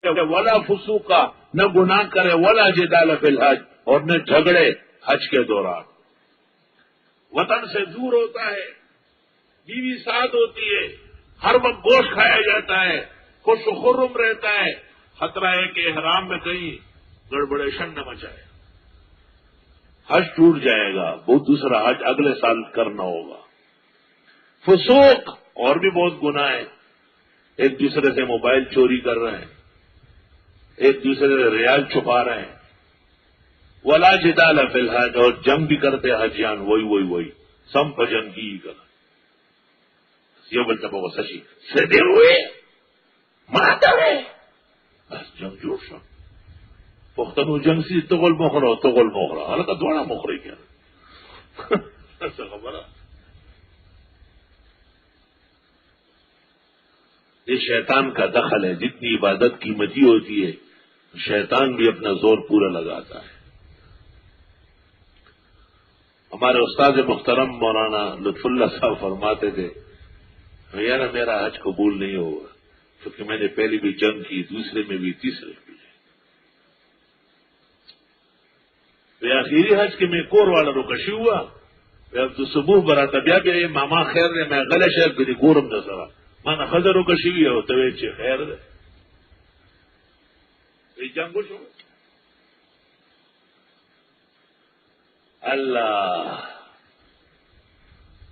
ولا فسوقا، نہ گناہ کرے، ولا جدال فی الحج، اور نہ جھگڑے حج کے دوران. وطن سے دور ہوتا ہے، بیوی ساتھ ہوتی ہے، ہر وقت گوشت کھایا جاتا ہے، خوش و خرم رہتا ہے، خطرہ ہے کہ احرام میں کہیں گڑبڑیشن نہ مچائے، حج ٹوٹ جائے گا، وہ دوسرا حج اگلے سال کرنا ہوگا. فسوق اور بھی بہت گناہ ہے، ایک دوسرے سے موبائل چوری کر رہے ہیں، ایک دوسرے سے ریال چھپا رہے ہیں. ولا جدال فی الحج، اور جنگ بھی کرتے حجیان، وہی سمپ جنگ کی کر یہ بولتا بہت سچی سدے ہوئے ماتا ہے بس جنگ جوڑ سب پختنو جنگ سی تغل مخرا حالت دوڑا مخرے کیا ایسا خبر ہے. یہ شیطان کا دخل ہے، جتنی عبادت قیمتی ہوتی ہے شیطان بھی اپنا زور پورا لگاتا ہے. ہمارے استاد محترم مولانا لطف اللہ صاحب فرماتے تھے یار میرا حج قبول نہیں ہوگا کیونکہ میں نے پہلی بھی جنگ کی، دوسرے میں بھی، تیسرے میں بھی. آخری حج کے میں کور والا روکشی ہوا اب تو صبح براتا بیا بیا یہ ماما خیر نے میں غلط شہر بھی کورم نہ سرا مانا خزر روکشی ہوئی ہو تو خیر دے جنگ کچھ ہو. اللہ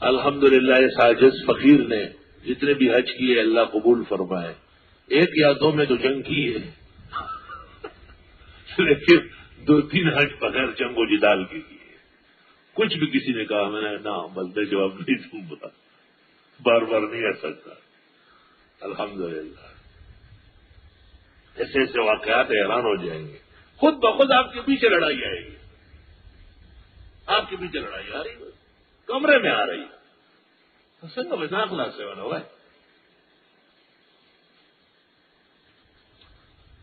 الحمدللہ اس عاجز فقیر نے جتنے بھی حج کیے اللہ قبول فرمائے. ایک یا دو میں تو جنگ کی ہے لیکن 2-3 حج بغیر جنگ و جدال کے کیے. کچھ بھی کسی نے کہا میں نے نہ بس میں جواب نہیں دوں گا، بار بار نہیں آ سکتا. الحمدللہ ایسے ایسے واقعات حیران ہو جائیں گے. خود بخود آپ کے پیچھے لڑائی آئے گی، آپ کے پیچھے لڑائی آ رہی ہے، کمرے میں آ رہی ہے. سنگ ویسا کلاس سے بنا ہوا ہے.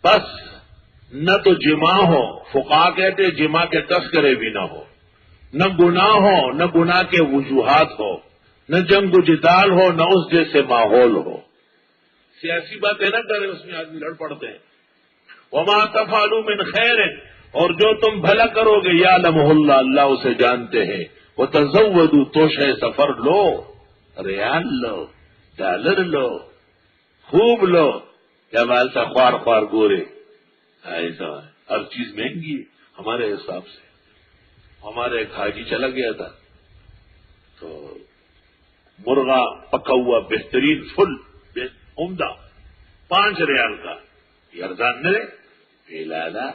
بس نہ تو جمع ہو، فقہا کہتے جمع کے تذکرے بھی نہ ہو، نہ گناہ ہو، نہ گناہ کے وجوہات ہو، نہ جنگ و جدال ہو، نہ اس جیسے ماحول ہو. سیاسی باتیں نہ کریں، اس میں آدمی لڑ پڑتے ہیں. وما تفعلوا من خیر، اور جو تم بھلا کرو گے یعلمہ اللہ، اللہ اسے جانتے ہیں. وتزودوا، توشہ سفر لو، ریال لو، ڈالر لو، خوب لو، کیا بال تھا خوار خوار گورے. ایسا ہر چیز مہنگی ہمارے حساب سے. ہمارے ایک حاجی چلا گیا تھا تو مرغا پکا ہوا بہترین فل عمدہ 5 ریال کا یہ ارزان ملے لالا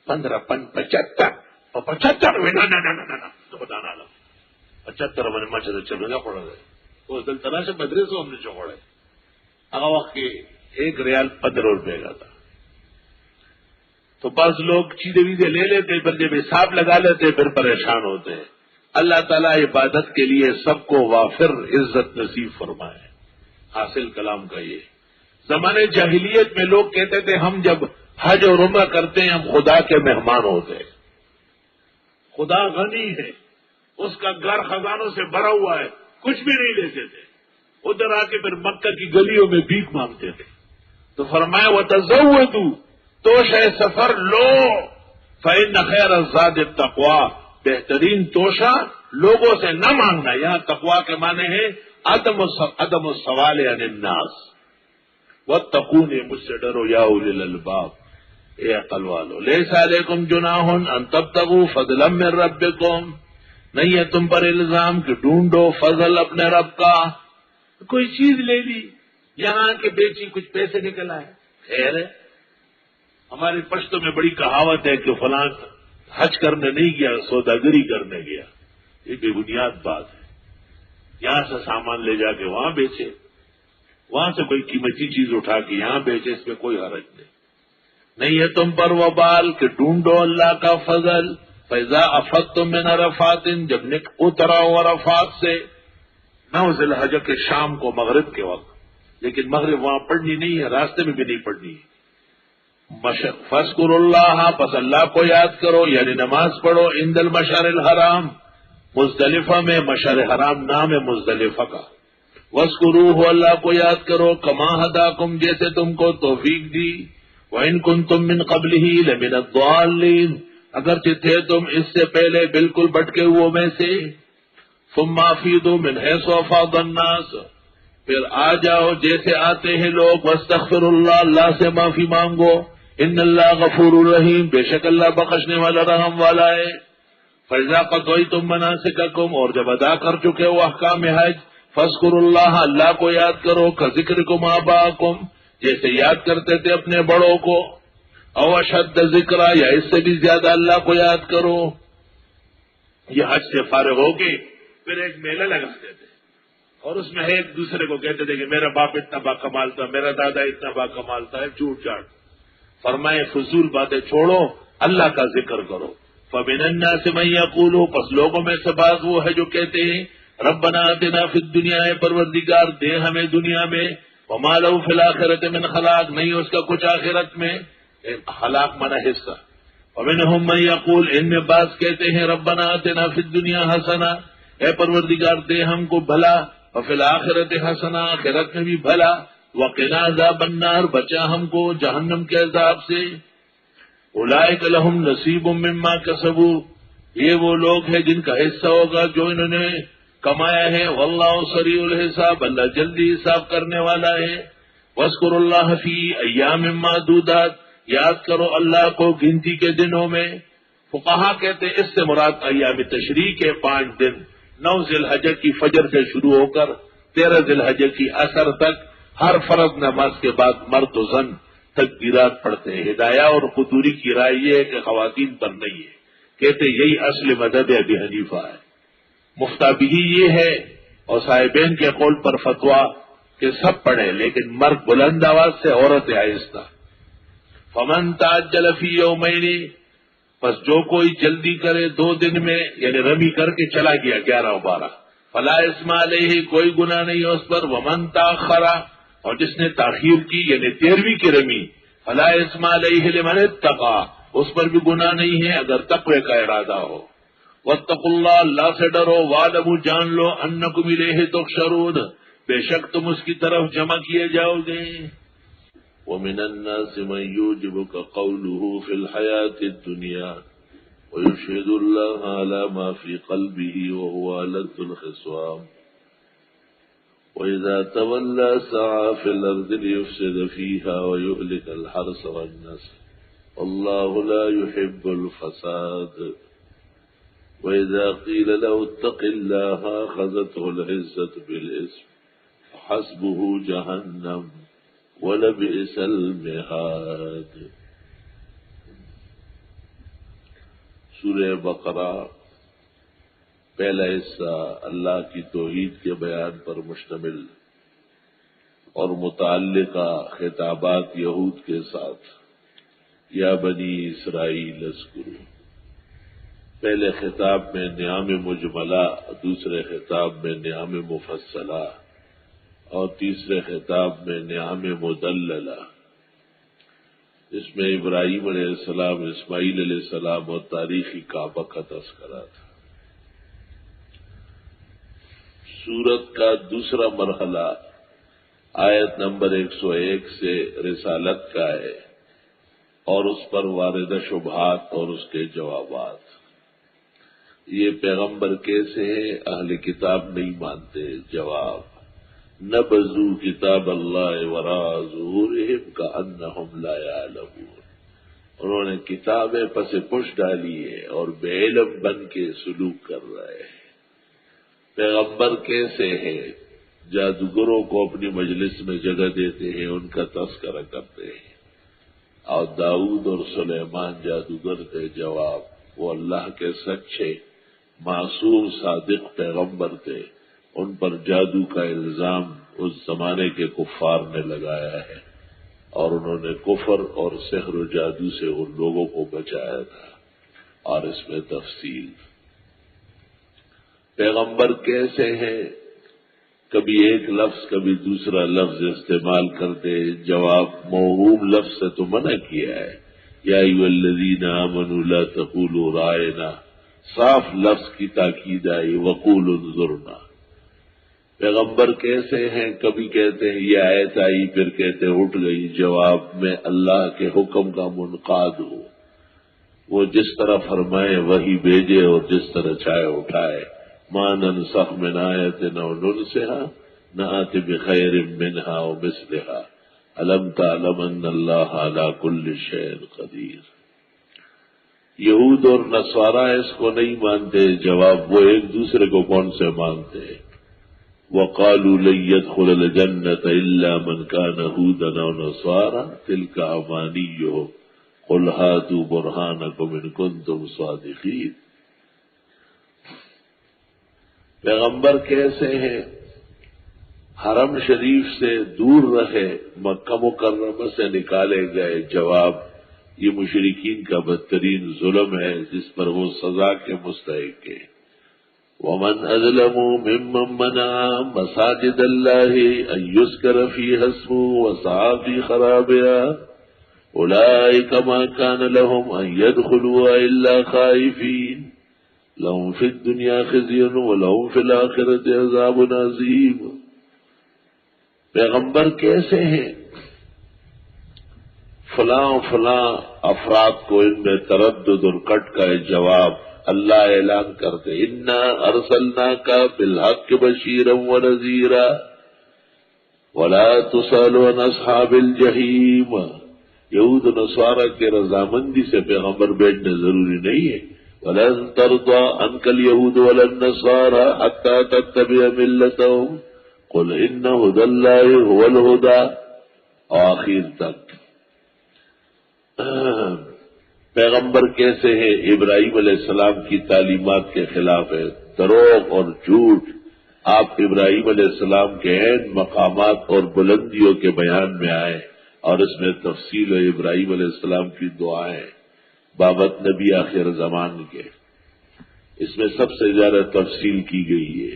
15-75 اور 75 تو بتانا لو 75 میں مچھر چلنا پڑا گئے وہ دل طرح سے بدرے سے ہم نے چوڑے. اگر وقت کے 1 ریال 15 روپے کا تھا تو بعض لوگ چیزیں ویزیں لے لیتے پھر جب حساب لگا لیتے پھر پریشان ہوتے ہیں. اللہ تعالیٰ عبادت کے لیے سب کو وافر عزت نصیب فرمائے. حاصل کلام کا یہ زمانے جاہلیت میں لوگ کہتے تھے ہم جب حج اور عمرہ کرتے ہیں ہم خدا کے مہمان ہوتے ہیں. خدا غنی ہے، اس کا گھر خزانوں سے بھرا ہوا ہے، کچھ بھی نہیں لیتے تھے. ادھر آ کے پھر مکہ کی گلیوں میں بھیک مانگتے تھے. تو فرمایا وتزودوا، توشہ سفر لو، فإن خیر الزاد التقوی، بہترین توشہ لوگوں سے نہ مانگنا. یہاں تقوی کے معنی ہے عدم السوال عن الناس. واتقونی، مجھ سے ڈرو یا اولی الالباب، اے عقل والو. لیس علیکم جناح ان تبتغوا فضلا من ربکم، نہیں ہے تم پر الزام کہ ڈھونڈو فضل اپنے رب کا. کوئی چیز لے لی یہاں کے بیچی کچھ پیسے نکل آئے خیر ہے. ہماری پشتوں میں بڑی کہاوت ہے کہ فلاں حج کرنے نہیں گیا سوداگری کرنے گیا. یہ بے بنیاد بات ہے. یہاں سے سامان لے جا کے وہاں بیچے، وہاں سے کوئی قیمتی چیز اٹھا کے یہاں بیچے، اس میں کوئی حرج نہیں ہے تم پر وبال کہ ڈھونڈو اللہ کا فضل. فیضا افضتم من عرفات، جب اترا ہو عرفات سے، نہ ذی الحج کے شام کو مغرب کے وقت، لیکن مغرب وہاں پڑھنی نہیں ہے، راستے میں بھی نہیں پڑھنی ہے. فاذکروا اللہ، پس اللہ کو یاد کرو، یعنی نماز پڑھو. عند المشعر الحرام، مزدلفہ میں مشعر حرام نام ہے مزدلفہ کا. واذکروہ، اللہ کو یاد کرو. کما ہداکم، جیسے تم کو توفیق دی. وَإِن كُنتُم مِّن قَبْلِهِ لَمِنَ الضَّالِّينَ اگرچہ تھے تم اس سے پہلے بالکل بھٹکے ہوئے میں سے. ثُمَّ أَفِيضُوا مِنْ حَيْثُ أَفَاضَ النَّاسُ پھر آ جاؤ جیسے آتے ہیں لوگ. وَاسْتَغْفِرُوا اللَّهَ اللہ سے معافی مانگو. ان اللہ غفور الرحیم بے شک اللہ بخشنے والا رحم والا ہے. فَإِذَا قَضَيْتُم مَّنَاسِكَكُمْ اور جب ادا کر چکے ہو احکام حج فاذکروا اللہ اللہ کو یاد کرو. کذکرکم آباءکم جیسے یاد کرتے تھے اپنے بڑوں کو. او اشد ذکرا یا اس سے بھی زیادہ اللہ کو یاد کرو. یہ حج سے فارغ ہو کے پھر ایک میلہ لگاتے تھے اور اس میں ایک دوسرے کو کہتے تھے کہ میرا باپ اتنا با کمال تھا, میرا دادا اتنا با کمال تھا. جھوٹ جاٹ. فرمائے فضول باتیں چھوڑو, اللہ کا ذکر کرو. فَمِنَ النَّاسِ مَن يَقُولُ پس لوگوں میں سے بعض وہ ہے جو کہتے ہیں ربنا آتنا فی الدنیا پروردگار دے ہمیں دنیا میں. وَمَا لَهُ فِي الْآخِرَةِ مِنْ خَلَاقٍ نہیں اس کا کچھ آخرت میں. خلاق مانا حصہ. وَمِنْهُم مَن يَقُولُ ان میں بعض کہتے ہیں ربنا آتنا فی الدنیا حسنہ اے پروردگار دے ہم کو بھلا. وفی الآخرۃ حسنہ آخرت میں بھی بھلا. وقنا عذاب النار بچا ہم کو جہنم کے عذاب سے. اولئک لہم نصیب مما کسبوا یہ وہ لوگ ہیں جن کا حصہ ہوگا جو انہوں نے کمایا ہے. واللہ سریع الحساب اللہ جلدی حساب کرنے والا ہے. واذکروا اللہ فی ایام معدودات یاد کرو اللہ کو گنتی کے دنوں میں. فقہا کہتے ہیں اس سے مراد ایام تشریق کے 5 دن 9 ذی الحجہ کی فجر سے شروع ہو کر 13 ذی الحجہ کی عصر تک ہر فرض نماز کے بعد مرد و زن تکبیرات پڑھتے ہیں. ہدایہ اور قدوری کی رائے یہ ہے کہ خواتین پر نہیں ہے. کہتے یہی اصل مذہب ابی حنیفہ ہے. مفتابی یہ ہے اور صاحبین کے قول پر فتویٰ کہ سب پڑھے لیکن مرد بلند آواز سے عورت آہستہ. فمن تعجل فی یومین پس جو کوئی جلدی کرے 2 دن میں یعنی رمی کر کے چلا گیا 11 و 12 فلا اسم علیہ کوئی گناہ نہیں ہے اس پر. ومن تاخر اور جس نے تاخیر کی یعنی 13ویں کی رمی فلا اسم علیہ لمن اتقى اس پر بھی گناہ نہیں ہے اگر تقوی کا ارادہ ہو. واتقوا اللہ اللہ سے ڈرو. واعلموا جان لو انکم الیہ تحشرون بے شک تم اس کی طرف جمع کیے جاؤ گے. ومن الناس من يعجبك قوله في الحياة الدنيا ويشهد الله على ما في قلبه وهو ألد الخصام وإذا تولى سعى في الأرض ليفسد فيها ويهلك الحرث والنسل والله لا يحب الفساد وإذا قيل له اتق الله أخذته العزة بالإثم فحسبه جهنم وَلَبِئْسَ الْمِهَادُ. سورہ بقرہ پہلا حصہ اللہ کی توحید کے بیان پر مشتمل اور متعلقہ خطابات یہود کے ساتھ. یا بنی اسرائیل اذکروا پہلے خطاب میں نعم مجملہ دوسرے خطاب میں نعم مفصلہ اور تیسرے خطاب میں نعم مدللہ. اس میں ابراہیم علیہ السلام اسماعیل علیہ السلام اور تاریخی کعبہ کا تذکرہ تھا. سورت کا دوسرا مرحلہ آیت نمبر 101 سے رسالت کا ہے اور اس پر واردہ شبہات اور اس کے جوابات. یہ پیغمبر کیسے ہیں اہل کتاب نہیں مانتے. جواب نبذوا کتاب اللہ وراء ظہورہم کأنہم لا یعلمون انہوں نے کتابیں پس پش ڈالی ہے اور بے علم بن کے سلوک کر رہے ہیں. پیغمبر کیسے ہیں جادوگروں کو اپنی مجلس میں جگہ دیتے ہیں ان کا تذکرہ کرتے ہیں. اور داؤد اور سلیمان جادوگر تھے. جواب وہ اللہ کے سچے معصوم صادق پیغمبر تھے. ان پر جادو کا الزام اس زمانے کے کفار نے لگایا ہے اور انہوں نے کفر اور سحر و جادو سے ان لوگوں کو بچایا تھا. اور اس میں تفصیل پیغمبر کیسے ہیں کبھی ایک لفظ کبھی دوسرا لفظ استعمال کرتے. جواب موہوم لفظ سے تو منع کیا ہے. یا ایھا الذین آمنوا لا تقولوا رائنا صاف لفظ کی تاکید آئی. وقولوا انظرنا پیغمبر کیسے ہیں؟ کبھی کہتے ہیں یہ آیت آئی، پھر کہتے ہیں اٹھ گئی، جواب میں اللہ کے حکم کا منقاد ہوں، وہ جس طرح فرمائے وہی بھیجے اور جس طرح چاہے اٹھائے۔ ما ننسخ من آیت او ننسها نأت بخیر منها او مثلها الم تعلم ان اللہ علی کل شیء قدیر۔ یہود اور نصارہ اس کو نہیں مانتے، جواب وہ ایک دوسرے کو کون سے مانتے ہیں؟ وقالوا لن يدخل الجنة الا من كان هودا او نصارى تلك امانيهم قل هاتوا برهانكم ان كنتم صادقين۔ پیغمبر کیسے ہیں؟ حرم شریف سے دور رہے، مکہ مکرمہ سے نکالے گئے، جواب یہ مشرکین کا بدترین ظلم ہے جس پر وہ سزا کے مستحق ہے۔ ومن اظلم ممن منع مساجد اللہ ان یذکر فیہا اسمہ وسعی فی خرابها اولئک ما کان لهم ان يدخلوها الا خائفین لهم فی الدنیا خزی ولهم فی الآخرۃ عذاب عظیم۔ پیغمبر کیسے ہیں؟ فلاں فلاں افراد کو ان میں تردد اور کٹ کا جواب اللہ اعلان کرتے، انا ارسلناک بالحق بشیرا ونذیرا ولا تسأل عن اصحاب الجحیم۔ یہود و نصارہ کے رضامندی سے پیغمبر بھیجنا ضروری نہیں ہے۔ ولن ترضى عنك اليهود ولا النصارى حتى تتبع ملتهم قل ان هدى الله هو الهدى، آخر تک۔ پیغمبر کیسے ہیں؟ ابراہیم علیہ السلام کی تعلیمات کے خلاف ہے، دروغ اور جھوٹ۔ آپ ابراہیم علیہ السلام کے عین مقامات اور بلندیوں کے بیان میں آئے، اور اس میں تفصیل ہے ابراہیم علیہ السلام کی دعائیں بابت نبی آخر زمان کے، اس میں سب سے زیادہ تفصیل کی گئی ہے،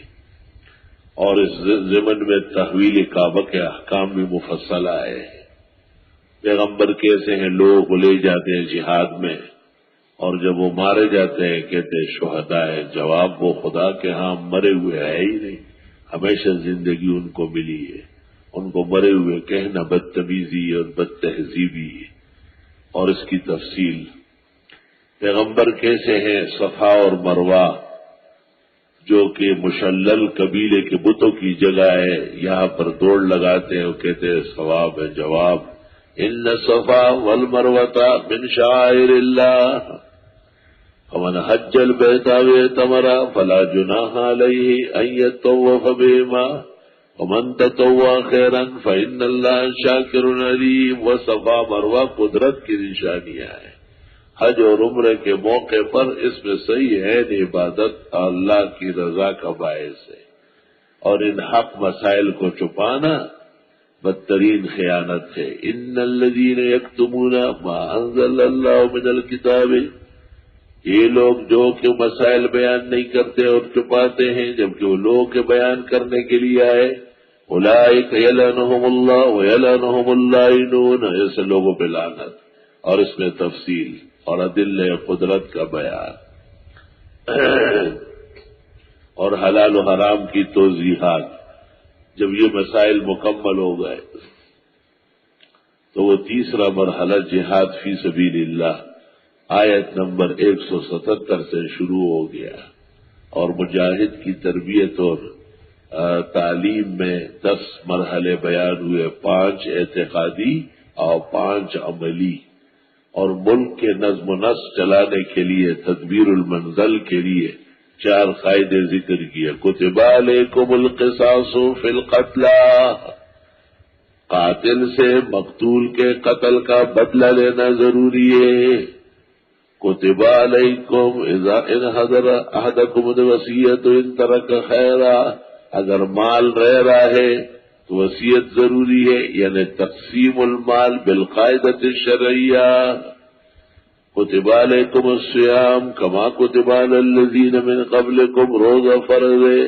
اور اس ضمن میں تحویل کعبہ کے احکام بھی مفصل آئے ہیں۔ پیغمبر کیسے ہیں؟ لوگ لے جاتے ہیں جہاد میں، اور جب وہ مارے جاتے ہیں کہتے ہیں شہداء ہے، جواب وہ خدا کے ہاں مرے ہوئے ہے ہی نہیں، ہمیشہ زندگی ان کو ملی ہے، ان کو مرے ہوئے کہنا بدتمیزی اور بد تہذیبی ہے، اور اس کی تفصیل۔ پیغمبر کیسے ہیں؟ صفا اور مروہ جو کہ مشلل قبیلے کے بتوں کی جگہ ہے، یہاں پر دوڑ لگاتے ہیں، وہ کہتے ہیں ثواب ہے، جواب ان الصفا والمروۃ من شعائر اللہ فمن حج البیت او اعتمر فلا جناح علیہ ان یطوف بہما ومن تطوع خیرا فان اللہ شاکر علیم۔ وہ صفا مروہ قدرت کی نشانیاں ہیں، حج اور عمرے کے موقع پر اس میں صحیح ہے عبادت اللہ کی رضا کا باعث ہے، اور ان حق مسائل کو چھپانا بدترین خیانت ہے۔ ان الذین یکتمون ما انزل اللہ من الکتاب، یہ لوگ جو کہ مسائل بیان نہیں کرتے اور چھپاتے ہیں جبکہ وہ لوگوں کے بیان کرنے کے لیے آئے، اولئک یلعنہم اللہ ویلعنہم اللاعنون، ایسے لوگوں پہ لعنت، اور اس میں تفصیل اور ادلہ قدرت کا بیان، اور حلال و حرام کی توضیحات۔ جب یہ مسائل مکمل ہو گئے تو وہ تیسرا مرحلہ جہاد فی سبیل اللہ آیت نمبر 177 سے شروع ہو گیا، اور مجاہد کی تربیت اور تعلیم میں 10 مرحلے بیان ہوئے، 5 اعتقادی اور 5 عملی، اور ملک کے نظم و نسق چلانے کے لیے تدبیر المنزل کے لیے 4 قاعدے ذکر کیے۔ کتب علیکم القصاص فی القتلى، قاتل سے مقتول کے قتل کا بدلہ لینا ضروری ہے۔ کتب علیکم اذا ان حضر احدکم الوصیۃ ان ترک خیرا، اگر مال رہ رہا ہے تو وصیت ضروری ہے، یعنی تقسیم المال بالقاعدۃ الشرعیہ۔ کتب علیکم الصیام کما کتب علی الذین من قبلکم، روزہ فرض ہے،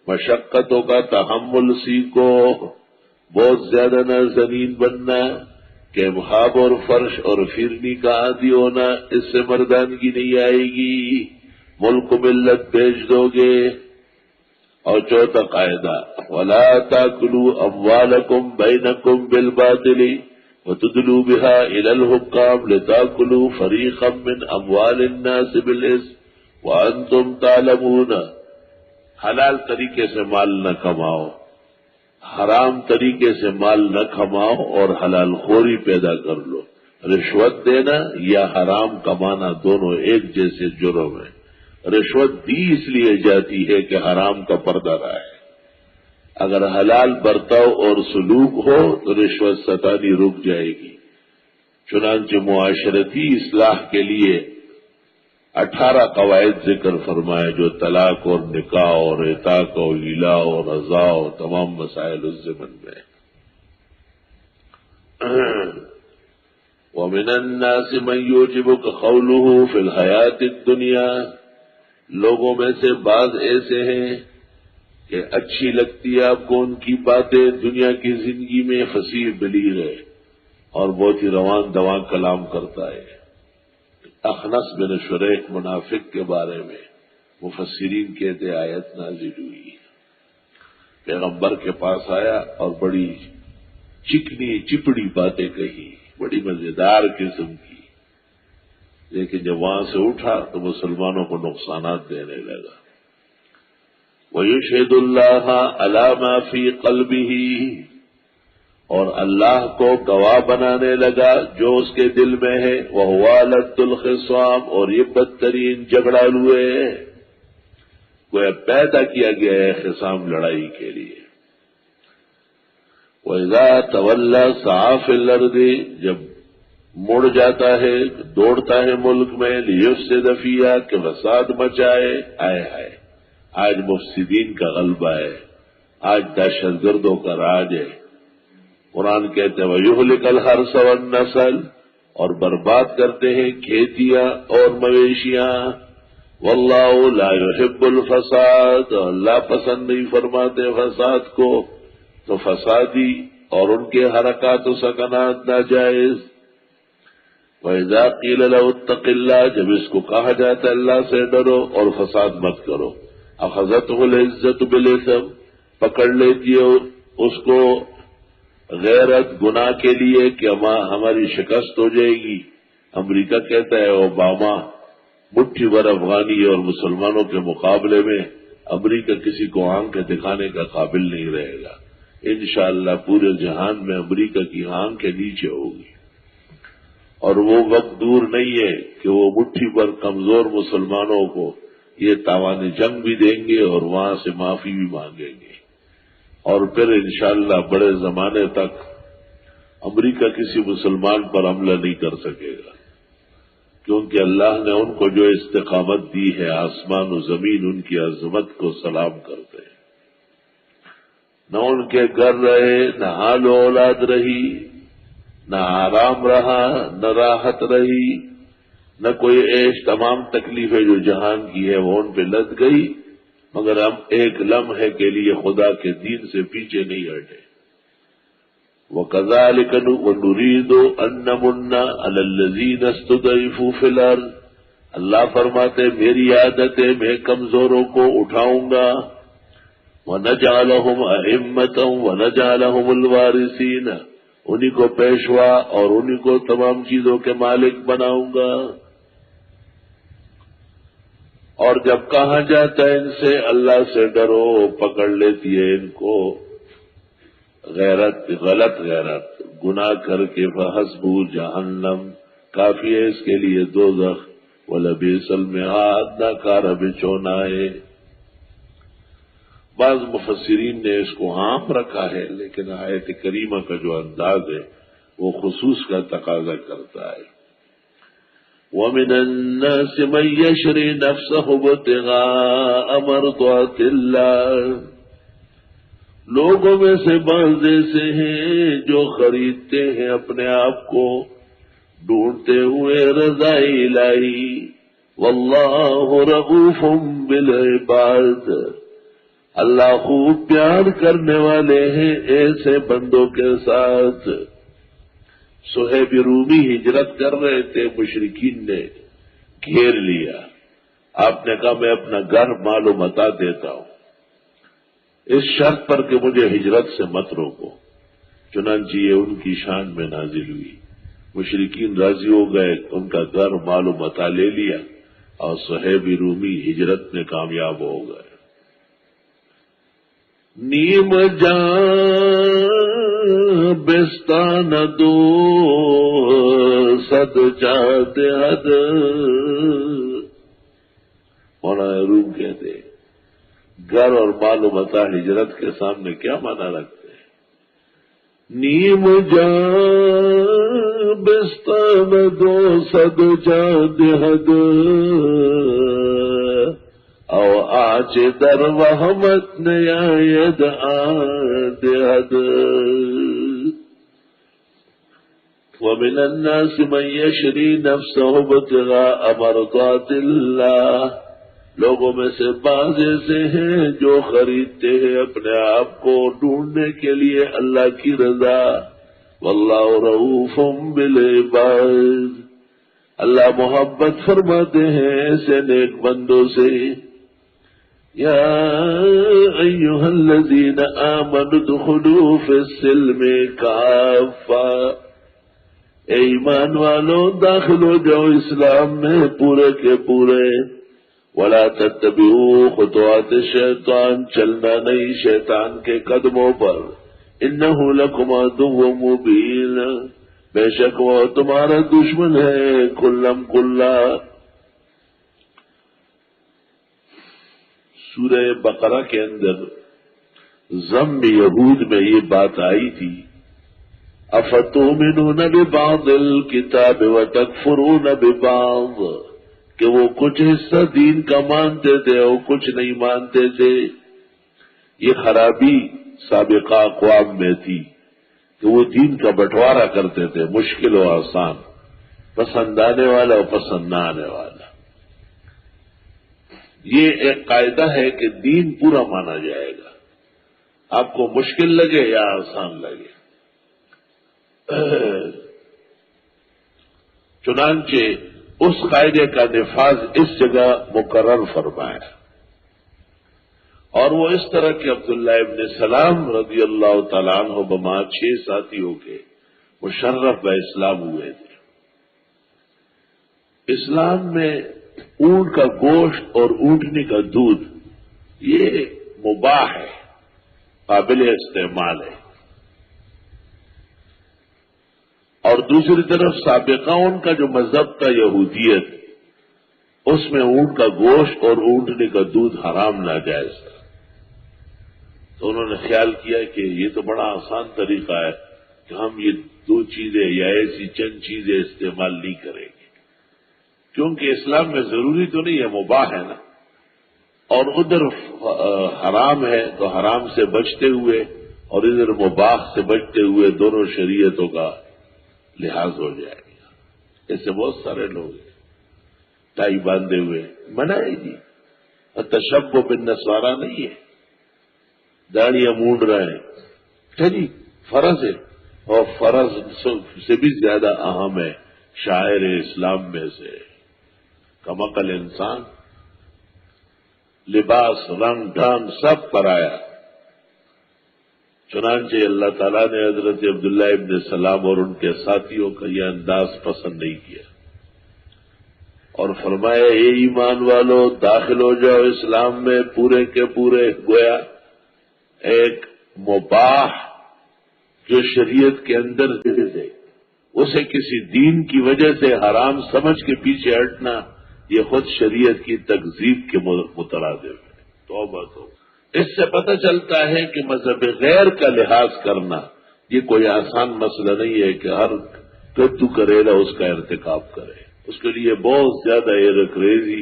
مشقتوں کا تحمل سیکھو، بہت زیادہ نازنین بننا، کہ خواب اور فرش اور فرنی کا عادی ہونا، اس سے مردانگی نہیں آئے گی، ملک ملت بیچ دو گے۔ اور چوتھا قاعدہ ولا تاكلوا اموالكم بينكم بالباطل وتدلوا بها الى الحكام لتاكلوا فريقا من اموال الناس بالاثم وانتم تعلمون. حلال طریقے سے مال نہ کماؤ، حرام طریقے سے مال نہ کماؤ اور حلال خوری پیدا کر لو. رشوت دینا یا حرام کمانا دونوں ایک جیسے جرم ہیں. رشوت دی اس لیے جاتی ہے کہ حرام کا پردہ رہے. اگر حلال برتاؤ اور سلوک ہو تو رشوت ستانی رک جائے گی. چنانچہ معاشرتی اصلاح کے لیے 18 قواعد ذکر فرمائے جو طلاق اور نکاح اور عتاق اور الا اور رضا اور تمام مسائل اس ضمن میں. وَمِنَ النَّاسِ مَن يُعْجِبُكَ قَوْلُهُ فِي الْحَيَاةِ الدُّنْيَا. لوگوں میں سے بعض ایسے ہیں کہ اچھی لگتی ہے آپ کو ان کی باتیں دنیا کی زندگی میں، فصیح بلیغ ہے اور بہت ہی روان دوان کلام کرتا ہے. اخنس بن شریح منافق کے بارے میں مفسرین کہتے آیت نازل ہوئی. پیغمبر کے پاس آیا اور بڑی چکنی چپڑی باتیں کہی، بڑی مزیدار قسم کی، لیکن جب وہاں سے اٹھا تو مسلمانوں کو نقصانات دینے لگا. وَيُشْهِدُ اللَّهَ عَلَى مَا فِي قَلْبِهِ. اور اللہ کو گواہ بنانے لگا جو اس کے دل میں ہے. وَهُوَ لَدُّ الْخِصَامِ. اور یہ بدترین جھگڑالو ہے، وہ پیدا کیا گیا ہے خصام لڑائی کے لیے. وَإِذَا تَوَلَّى سَعَى فِي الْأَرْضِ. جب مڑ جاتا ہے، دوڑتا ہے ملک میں، لِيُفْسِدَ فِيهَا کہ فساد مچائے. آئے ہائے، آج مفسدین کا غلبہ ہے، آج دہشت گردوں کا راج ہے. قرآن کہتے ہیں وَيُهْلِكَ الْحَرْثَ وَالنَّسْلَ. اور برباد کرتے ہیں کھیتیاں اور مویشیاں. وَاللَّهُ لَا يُحِبُّ الْفَسَادَ. اللہ پسند نہیں فرماتے فساد کو. تو فسادی اور ان کے حرکات و سکنات ناجائز. وَإِذَا قِيلَ لَهُ اتَّقِ اللَّهَ. جب اس کو کہا جاتا ہے اللہ سے ڈرو اور فساد مت کرو. أَخَذَتْهُ الْعِزَّةُ بِالْإِثْمِ. پکڑ لیتی ہے اس کو غیرت گناہ کے لیے کہ ہماری شکست ہو جائے گی. امریکہ کہتا ہے اوباما مٹھی بھر افغانی اور مسلمانوں کے مقابلے میں امریکہ کسی کو آنکھ دکھانے کا قابل نہیں رہے گا. انشاءاللہ پورے جہان میں امریکہ کی آنکھیں نیچے ہوگی. اور وہ وقت دور نہیں ہے کہ وہ مٹھی پر کمزور مسلمانوں کو یہ تاوان جنگ بھی دیں گے اور وہاں سے معافی بھی مانگیں گے. اور پھر انشاءاللہ بڑے زمانے تک امریکہ کسی مسلمان پر حملہ نہیں کر سکے گا، کیونکہ اللہ نے ان کو جو استقامت دی ہے، آسمان و زمین ان کی عظمت کو سلام کرتے ہیں. نہ ان کے گھر رہے، نہ حال و اولاد رہی، نہ آرام رہا، نہ راحت رہی، نہ کوئی عیش. تمام تکلیفیں جو جہان کی ہے وہ ان پہ لد گئی، مگر ہم ایک لمحے کے لیے خدا کے دین سے پیچھے نہیں ہٹے. وَكَذَلِكَ وَنُرِيدُ أَن نَّمُنَّ عَلَى الَّذِينَ اسْتُضْعِفُوا فِي الْأَرْضِ. اللہ فرماتے میری عادت ہے میں کمزوروں کو اٹھاؤں گا. وَنَجْعَلَهُمْ أَئِمَّةً وَنَجْعَلَهُمُ الْوَارِثِينَ. انہی کو پیشوا اور انہی کو تمام چیزوں کے مالک بناؤں گا. اور جب کہا جاتا ہے ان سے اللہ سے ڈرو، پکڑ لیتی ہے ان کو غیرت، غلط غیرت، گناہ کر کے فحسبہ جہنم. کافی ہے اس کے لیے دوزخ. وَلَبِئْسَ الْمِہَادُ. ناکارہ بچھونا ہے. بعض مفسرین نے اس کو عام رکھا ہے، لیکن آیت کریمہ کا جو انداز ہے وہ خصوص کا تقاضا کرتا ہے. وَمِنَ النَّاسِ مَن يَشْرِي نَفْسَهُ ابْتِغَاءَ مَرْضَاتِ اللَّهِ. لوگوں میں سے بعض ایسے ہیں جو خریدتے ہیں اپنے آپ کو ڈھونڈتے ہوئے رضا الہی. وَاللَّهُ رَءُوفٌ بِالْعِبَادِ. اللہ خوب پیار کرنے والے ہیں ایسے بندوں کے ساتھ. صہیب رومی ہجرت کر رہے تھے، مشرکین نے گھیر لیا. آپ نے کہا میں اپنا گھر مال و متا دیتا ہوں. اس شرط پر کہ مجھے ہجرت سے مت روکو۔ چنانچہ یہ ان کی شان میں نازل ہوئی۔ مشرکین راضی ہو گئے، ان کا گھر مال و متاع لے لیا اور صہیب رومی ہجرت میں کامیاب ہو گئے۔ نیم جان بستان دو صد چاہت حد، مولانا روم کہتے ہیں گھر اور مال و متاع ہجرت کے سامنے کیا معنی رکھتے ہیں؟ نیم جان بستان دو صد چاہت حد، او آج در وحمت نیاید آد حد، ومن الناس من یشری نفسه ابتغاء مرضات اللہ، لوگوں میں سے بعض ایسے ہیں جو خریدتے ہیں اپنے آپ کو ڈھونڈنے کے لیے اللہ کی رضا۔ واللہ رؤوف بالعباد، اللہ محبت فرماتے ہیں ایسے نیک بندوں سے۔ یا ایھا الذین آمنوا ادخلوا فی السلم کافہ، اے ایمان والو داخل ہو جاؤ اسلام میں پورے کے پورے۔ ولا تتبعوا خطوات الشیطان، چلنا نہیں شیطان کے قدموں پر۔ انہ لکم عدو مبین، بے شک وہ تمہارا دشمن ہے کلم کلا۔ سورہ بقرہ کے اندر ذم یہود میں یہ بات آئی تھی، افتؤمنون ببعض الکتاب وتکفرون ببعض، کہ وہ کچھ حصہ دین کا مانتے تھے اور کچھ نہیں مانتے تھے۔ یہ خرابی سابقہ اقوام میں تھی کہ وہ دین کا بٹوارا کرتے تھے، مشکل و آسان، پسند آنے والا اور پسند نہ آنے والا۔ یہ ایک قاعدہ ہے کہ دین پورا مانا جائے گا، آپ کو مشکل لگے یا آسان لگے۔ چنانچہ اس قاعدے کا نفاذ اس جگہ مقرر فرمایا، اور وہ اس طرح کہ عبداللہ ابن سلام رضی اللہ تعالیٰ عنہ بما 6 ساتھیوں کے مشرف اسلام ہوئے تھے۔ اسلام میں اونٹ کا گوشت اور اونٹنی کا دودھ یہ مباح ہے، قابل استعمال ہے، اور دوسری طرف سابقہ ان کا جو مذہب تھا یہودیت، اس میں اونٹ کا گوشت اور اونٹنی کا دودھ حرام ناجائز تھا۔ تو انہوں نے خیال کیا کہ یہ تو بڑا آسان طریقہ ہے کہ ہم یہ 2 چیزیں یا ایسی چند چیزیں استعمال نہیں کریں گے، کیونکہ اسلام میں ضروری تو نہیں ہے، مباح ہے نا، اور ادھر حرام ہے تو حرام سے بچتے ہوئے اور ادھر مباح سے بچتے ہوئے دونوں شریعتوں کا لحاظ ہو جائے گا۔ ایسے بہت سارے لوگ ہیں ٹائی باندھے ہوئے، منع ہے جی، تشبہ بالنصارہ نہیں ہے، داڑیاں مونڈ رہے ہیں جی، فرض ہے، اور فرض سے بھی زیادہ اہم ہے، شاعر اسلام میں سے کمقل انسان، لباس رنگ ڈھنگ سب پرایا۔ چنانچہ اللہ تعالیٰ نے حضرت عبداللہ ابن سلام اور ان کے ساتھیوں کا یہ انداز پسند نہیں کیا، اور فرمایا اے ایمان والو داخل ہو جاؤ اسلام میں پورے کے پورے۔ گویا ایک مباح جو شریعت کے اندر ہے اسے کسی دین کی وجہ سے حرام سمجھ کے پیچھے ہٹنا، یہ خود شریعت کی تکذیب کے مترادف ہے۔ توبہ توبہ۔ اس سے پتہ چلتا ہے کہ مذہب غیر کا لحاظ کرنا یہ کوئی آسان مسئلہ نہیں ہے کہ ہر کدو کریلا اس کا ارتکاب کرے، اس کے لیے بہت زیادہ ایرک ریزی